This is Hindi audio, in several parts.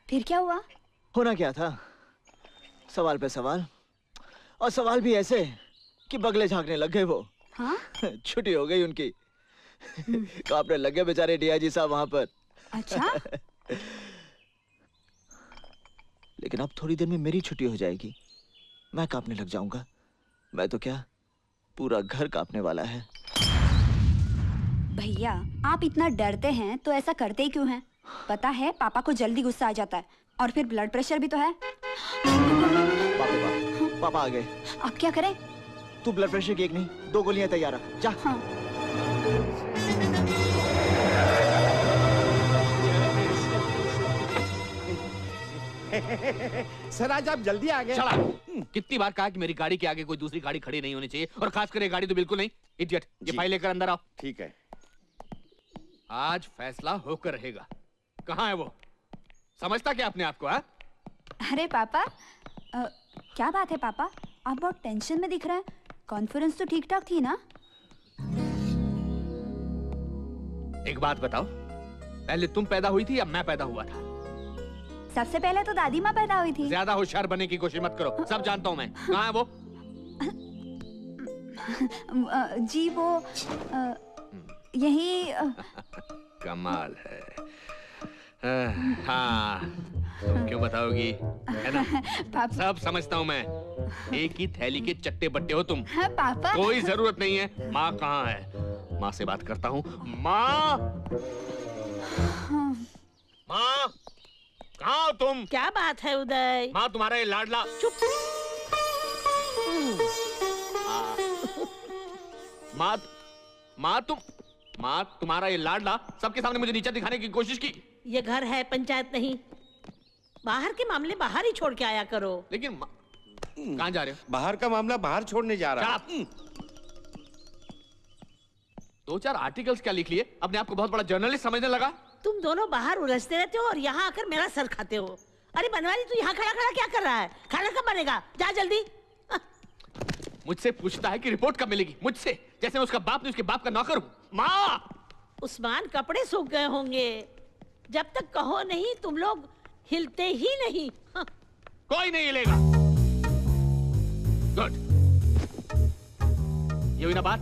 फिर क्या हुआ? होना क्या था, सवाल पे सवाल, और सवाल भी ऐसे कि बगले झांकने लग गए वो। हाँ? छुट्टी हो गई उनकी। कांपने लग गए बेचारे डीआईजी साहब वहां पर। अच्छा? लेकिन अब थोड़ी देर में मेरी छुट्टी हो जाएगी, मैं कांपने लग जाऊंगा। मैं तो क्या, पूरा घर कांपने वाला है। भैया, आप इतना डरते हैं तो ऐसा करते ही क्यों हैं? पता है पापा को जल्दी गुस्सा आ जाता है, और फिर ब्लड प्रेशर भी तो है। पापा आ गए। अब क्या करें? तू ब्लड प्रेशर की एक नहीं 2 गोलियां तैयार रख, जा। हाँ। सर आज आप जल्दी आ गए। चला। कितनी बार कहा कि मेरी गाड़ी के आगे कोई दूसरी गाड़ी खड़ी नहीं होनी चाहिए, और खासकर ये गाड़ी तो बिल्कुल नहीं। इडियट, ये फाइल लेकर अंदर आओ। ठीक है। आज फैसला होकर रहेगा। कहाँ है वो? समझता क्या अपने आप को? है? अरे पापा, क्या बात है पापा, आप बहुत टेंशन में दिख रहे हैं। कॉन्फ्रेंस तो ठीक ठाक थी ना? एक बात बताओ, पहले तुम पैदा हुई थी या मैं पैदा हुआ था? सबसे पहले तो दादी माँ पैदा हुई थी। ज्यादा होशियार बनने की कोशिश मत करो, सब जानता हूँ मैं। कहाँ है वो? जी वो यही कमाल है। हाँ, तुम क्यों बताओगी? है ना? पापा। सब समझता हूँ मैं। एक ही थैली के चट्टे बट्टे हो तुम। हाँ, पापा। कोई जरूरत नहीं है। माँ कहाँ है? माँ से बात करता हूँ। माँ, माँ, कहाँ हो तुम? क्या बात है उदय? माँ, तुम्हारा ये लाडला। चुप। माँ, तुम्हारा ये लाडला सबके सामने मुझे नीचा दिखाने की कोशिश की। ये घर है, पंचायत नहीं। बाहर के मामले बाहर ही छोड़ के आया करो। लेकिन कहाँ जा रहे हो? बाहर का मामला बाहर छोड़ने जा रहा। 2-4 आर्टिकल्स क्या लिख लिए? अपने आप को बहुत बड़ा जर्नलिस्ट समझने लगा? तुम दोनों बाहर उलझते रहते हो और यहाँ आकर मेरा सर खाते हो। अरे बनवारी, तू यहाँ खड़ा खड़ा क्या कर रहा है? खाना कब बनेगा? जा जल्दी। मुझसे पूछता है कि रिपोर्ट कब मिलेगी? मुझसे, जैसे मैं उसका बाप नहीं उसके बाप का नौकर हूँ। माँ, उस्मान, कपड़े सूख गए होंगे। जब तक कहो नहीं तुम लोग हिलते ही नहीं। हाँ। कोई नहीं हिलेगा। गुड, ये हुई ना बात?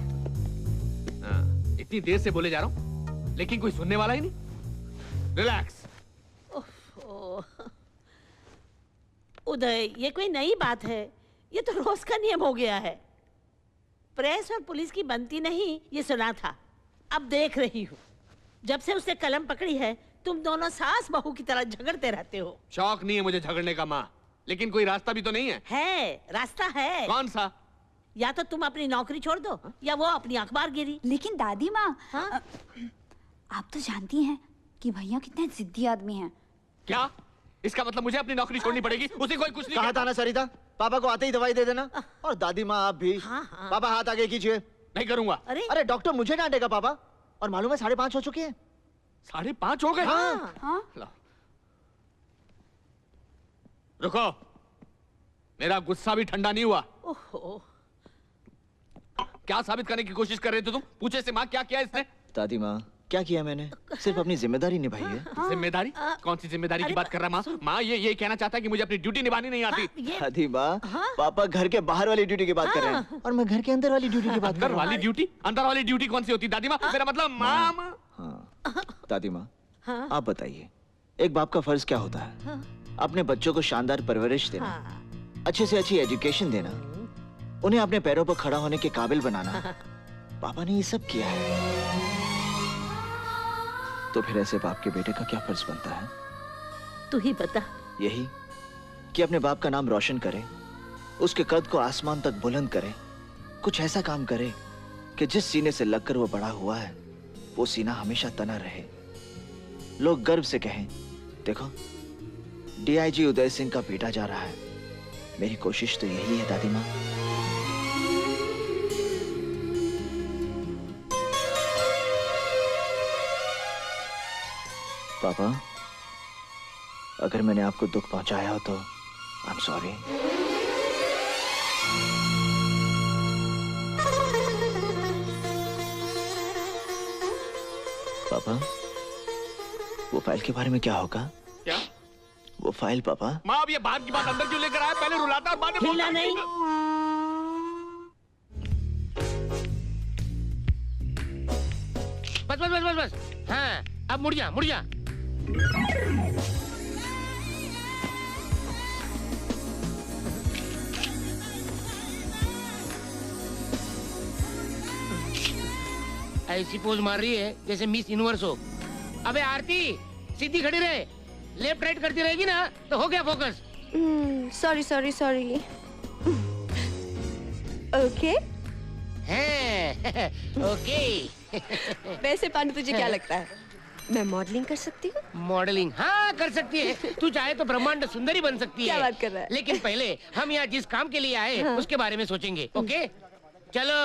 इतनी देर से बोले जा रहा हूँ लेकिन कोई सुनने वाला ही नहीं। रिलैक्स। उदय, ये कोई नई बात है? ये तो रोज का नियम हो गया है। प्रेस और पुलिस की बनती नहीं, ये सुना था। अब देख रही हूँ, जब से उसने कलम पकड़ी है तुम दोनों सास बहू की तरह झगड़ते रहते हो। शौक नहीं है मुझे झगड़ने का माँ, लेकिन कोई रास्ता भी तो नहीं है। है, रास्ता है। कौन सा? या तो तुम अपनी नौकरी छोड़ दो, या वो अपनी अखबार गिरी। लेकिन दादी माँ, हाँ? आप तो जानती हैं कि भैया कितने जिद्दी आदमी हैं। क्या? इसका मतलब मुझे अपनी नौकरी छोड़नी पड़ेगी? उसे कोई कुछ नहीं कहा था ना सरिता, पापा को आते ही दवाई दे देना। और दादी माँ आप भी। हाँ, हाँ। पापा हाथ आगे कीजिए। नहीं करूंगा। अरे डॉक्टर मुझे डांटेगा पापा। और मालूम है 5:30 हो चुके हैं। 5:30 हो गए? हाँ। हाँ? रुको, मेरा गुस्सा भी ठंडा नहीं हुआ। ओहो। क्या साबित करने की कोशिश कर रहे थे तुम? पूछे से माँ, क्या किया इसने? दादी माँ, क्या किया मैंने? सिर्फ अपनी जिम्मेदारी निभाई है। जिम्मेदारी? कौन सी जिम्मेदारी की बात कर रहा माँ? माँ ये कहना चाहता है कि मुझे अपनी ड्यूटी निभानी नहीं आती। दादी माँ, पापा घर के बाहर वाली ड्यूटी की बात कर रहे हैं और मैं घर के अंदर वाली ड्यूटी की बात कर रहा हूँ। वाली ड्यूटी? अंदर वाली ड्यूटी कौन सी होती दादी माँ? मेरा मतलब माँ। हाँ दादी माँ, आप बताइए, एक बाप का फर्ज क्या होता है? अपने बच्चों को शानदार परवरिश देना, अच्छे से अच्छी एजुकेशन देना, उन्हें अपने पैरों पर खड़ा होने के काबिल बनाना। पापा ने ये सब किया है, तो फिर ऐसे बाप के बेटे का क्या फर्ज बनता है? तू ही बता। यही कि अपने बाप का नाम रोशन करे, उसके कद को आसमान तक बुलंद करे, कुछ ऐसा काम करे कि जिस सीने से लगकर वो बड़ा हुआ है वो सीना हमेशा तना रहे। लोग गर्व से कहें, देखो डीआईजी उदय सिंह का बेटा जा रहा है। मेरी कोशिश तो यही है दादी माँ। पापा, अगर मैंने आपको दुख पहुंचाया हो तो आई एम सॉरी। पापा, वो फाइल के बारे में क्या होगा? क्या? फाइल पापा। माँ अब ये बाहर की बात अंदर क्यों लेकर आया? पहले रुलाता और बाद में हिलना नहीं। बस बस बस बस बस। हाँ अब मुड़ जा मुड़ जा। ऐसी पोज मार रही है जैसे मिस यूनिवर्स हो। अबे आरती सीधी खड़ी रहे, लेफ्ट राइट करती रहेगी ना तो हो गया focus. Sorry sorry sorry. Okay हैं ओके। वैसे पांडु तुझे क्या लगता है मैं मॉडलिंग कर सकती हूँ? मॉडलिंग हाँ कर सकती है। तू चाहे तो ब्रह्मांड सुंदरी बन सकती क्या है। बात कर रहा है? लेकिन पहले हम यहाँ जिस काम के लिए आए उसके बारे में सोचेंगे। ओके चलो।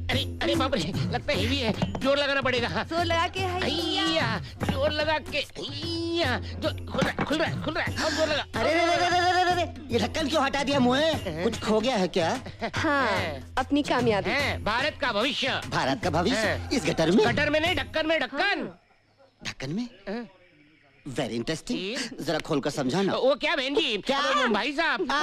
अरे अरे बाप रे लगता है हेवी है, जोर लगाना पड़ेगा। जोर लगा के हैया, जोर लगा के हैया, जो खुल रहा है अब जोर लगा। अरे रे रे रे रे रे रे, ये ढक्कन क्यों हटा दिया मुझे? कुछ खो गया है क्या? हाँ अपनी कामयाबी। है भारत का भविष्य। भारत का भविष्य हाँ। इस गटर में? गटर में नहीं ढक्कन में। ढक्कन ढक्कन में? Very interesting. जी। जरा खोल कर समझाना। वो क्या बहन जी? क्या? भाई साहब 2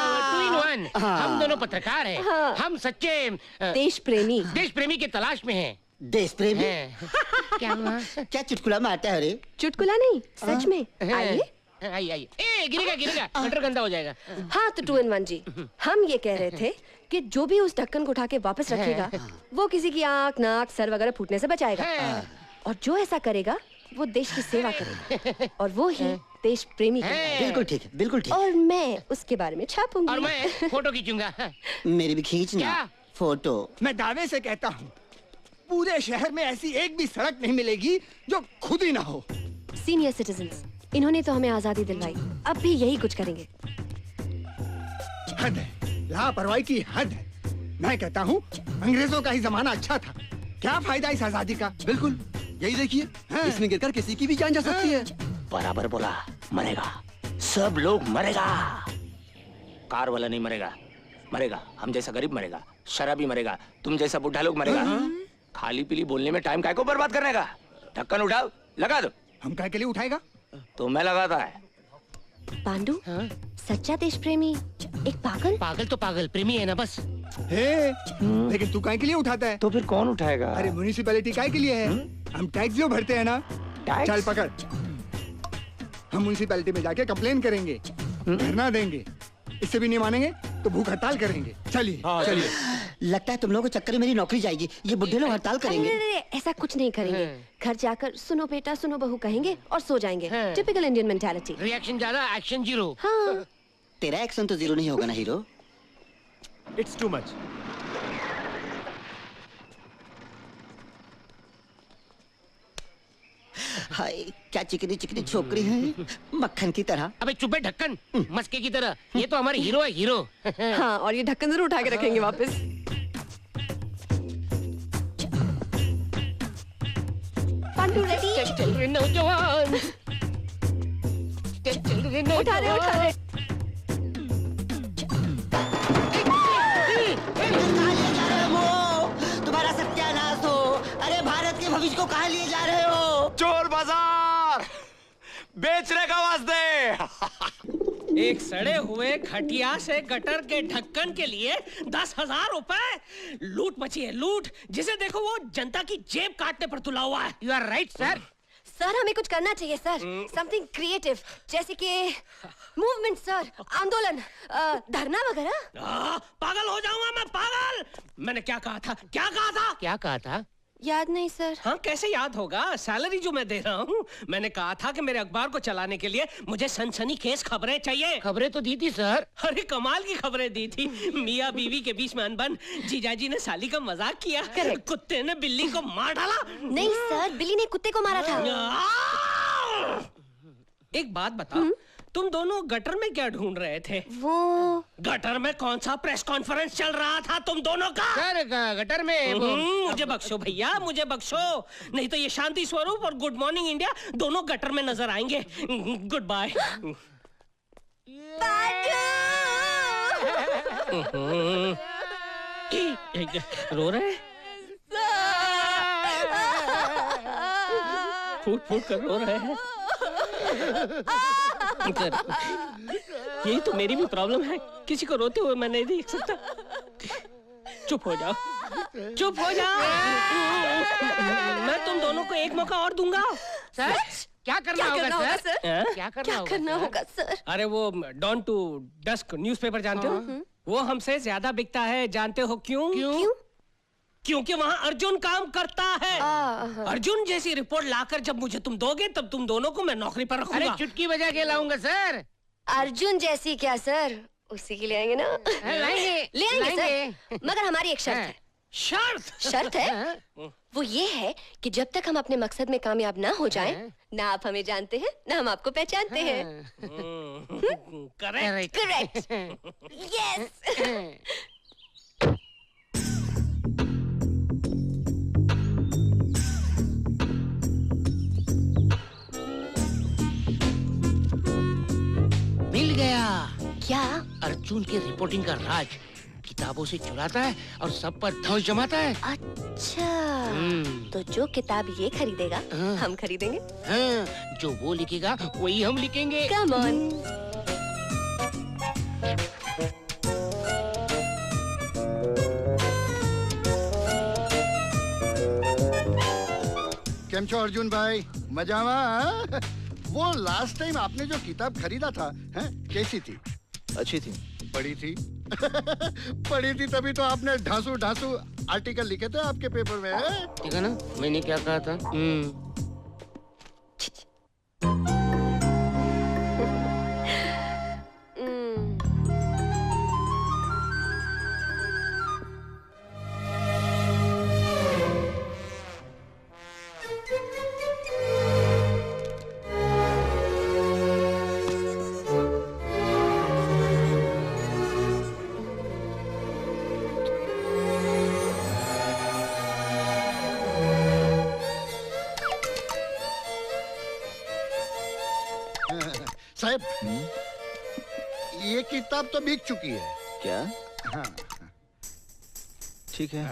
in 1। हम दोनों पत्रकार हैं। हम सच्चे देश प्रेमी। देश प्रेमी की तलाश में हैं। देश प्रेमी? क्या हुआ? क्या चुटकुला मारता है रे? चुटकुला नहीं सच में। आइए आइए ए गिरेगा गटर गंदा हो जाएगा। हाँ तो 2 in 1 जी। हम ये कह रहे थे कि जो भी उस ढक्कन को उठा के वापस रखेगा वो किसी की आँख नाक सर वगैरह फूटने से बचाएगा, और जो ऐसा करेगा वो देश की सेवा करेगा, और वो ही देश प्रेमी है। बिल्कुल ठीक है, बिल्कुल ठीक। और मैं उसके बारे में छापूंगी। और मैं फोटो खींचूंगा। मेरी भी खींचना क्या? फोटो। मैं दावे से कहता हूँ पूरे शहर में ऐसी एक भी सड़क नहीं मिलेगी जो खुद ही ना हो। सीनियर सिटीजन्स, इन्होंने तो हमें आजादी दिलवाई, अब भी यही कुछ करेंगे। हद है, लापरवाही की हद है। मैं कहता हूँ अंग्रेजों का ही जमाना अच्छा था। क्या फायदा इस आजादी का? बिल्कुल यही देखिए, इसमें गिरकर किसी की भी जान जा सकती है। बराबर बोला, मरेगा सब लोग मरेगा। कार वाला नहीं मरेगा, मरेगा हम जैसा गरीब मरेगा, शराबी मरेगा, तुम जैसा बुढ़ा लोग मरेगा। खाली पीली बोलने में टाइम काय को बर्बाद करने का? ढक्कन उठाओ, लगा दो। हम काय के लिए उठाएगा? तो मैं लगाता है। पांडु सच्चा देश प्रेमी एक पागल? पागल तो पागल, प्रेमी है ना बस। हे, लेकिन तू काय के लिए उठाता है? तो फिर कौन उठाएगा? अरे म्युनिसिपैलिटी काय के लिए है? हम टैक्स जो भरते हैं ना। टैक्स? चल पकड़, हम म्युनिसिपैलिटी में जाके कंप्लेन करेंगे, धरना देंगे। इससे भी नहीं मानेंगे तो भूख हड़ताल करेंगे। चलिए चलिए। लगता है तुम लोगों को चक्कर में मेरी नौकरी जाएगी। ये बुढ़े लोग हड़ताल करेंगे। अरे ऐसा कुछ नहीं करेंगे। घर जाकर सुनो बेटा सुनो बहू कहेंगे और सो जाएंगे। Typical Indian mentality. रिएक्शन ज्यादा, एक्शन जीरो। हाँ तेरा एक्शन तो जीरो नहीं होगा ना हीरो। It's too much. हाय क्या चिकनी चिकनी छोकरी है, मक्खन की तरह। अबे चुप है ढक्कन, मस्के की तरह। ये तो हमारे हीरो है, हीरो। हाँ और ये ढक्कन जरूर उठा के रखेंगे वापस। पांडु रेडी? चल रहे नौजवान, चल रहे नौजवान। उठा रहे। कहाँ ले जा रहे हो? तुम्हारा सत्यानाश हो। अरे भारत के भविष्य को कहाँ लिए जा रहे हो? चोर बाजार बेचने का वास्ते। एक सड़े हुए खटिया से गटर के ढक्कन के लिए 10,000 रुपए लूट मची है, लूट। जिसे देखो वो जनता की जेब काटने पर तुला हुआ है। You are right sir. Sir हमें कुछ करना चाहिए सर, समथिंग क्रिएटिव, जैसे कि मूवमेंट सर, आंदोलन, धरना वगैरह। पागल हो जाऊंगा मैं, पागल। मैंने क्या कहा था? क्या कहा था? याद नहीं सर। हाँ कैसे याद होगा, सैलरी जो मैं दे रहा हूँ। मैंने कहा था कि मेरे अखबार को चलाने के लिए मुझे सनसनीखेज खबरें चाहिए। खबरें तो दी थी सर। अरे कमाल की खबरें दी थी। मियाँ बीवी के बीच में अनबन, जीजाजी ने साली का मजाक किया, कुत्ते ने बिल्ली को मार डाला। नहीं सर, बिल्ली ने कुत्ते को मारा था। एक बात बताओ, तुम दोनों गटर में क्या ढूंढ रहे थे? वो गटर में कौन सा प्रेस कॉन्फ्रेंस चल रहा था तुम दोनों का? सर गटर में मुझे बख्शो भैया, मुझे बख्शो, नहीं तो ये शांति स्वरूप और गुड मॉर्निंग इंडिया दोनों गटर में नजर आएंगे। Good bye. रो रहे? फूट फूट कर रो रहे हैं। यही तो मेरी भी प्रॉब्लम है, किसी को रोते हुए मैं नहीं देख सकता। चुप हो जाओ, चुप हो जाओ। मैं तुम दोनों को एक मौका और दूंगा। सर क्या करना होगा सर? क्या करना होगा सर? अरे वो डॉन टू डस्क न्यूज़पेपर जानते हो? वो हमसे ज्यादा बिकता है, जानते हो क्यों? क्यों? क्योंकि वहाँ अर्जुन काम करता है। अर्जुन जैसी रिपोर्ट लाकर जब मुझे तुम दोगे तब तुम दोनों को मैं नौकरी पर रखूंगा। अरे चुटकी बजा के लाऊंगा सर। अर्जुन जैसी क्या सर, उसी के लिए आएंगे ना? ले आएंगे सर, मगर हमारी एक शर्त है। शर्त है? वो ये है कि जब तक हम अपने मकसद में कामयाब ना हो जाएं, ना आप हमें जानते हैं ना हम आपको पहचानते हैं। करेक्ट। यस। मिल गया। क्या? अर्जुन की रिपोर्टिंग का राज किताबों से चुराता है और सब पर धौंस जमाता है। अच्छा, तो जो किताब ये खरीदेगा हम खरीदेंगे। हाँ, जो वो लिखेगा वही हम लिखेंगे। Come on. केम छो अर्जुन भाई, मजामा? वो लास्ट टाइम आपने जो किताब खरीदा था, हैं, कैसी थी? अच्छी थी। पढ़ी थी? पढ़ी थी तभी तो आपने ढांसू आर्टिकल लिखे थे आपके पेपर में। ठीक है ना, मैंने क्या कहा था? साहब, ये किताब तो बिक चुकी है। क्या? हाँ। ठीक है,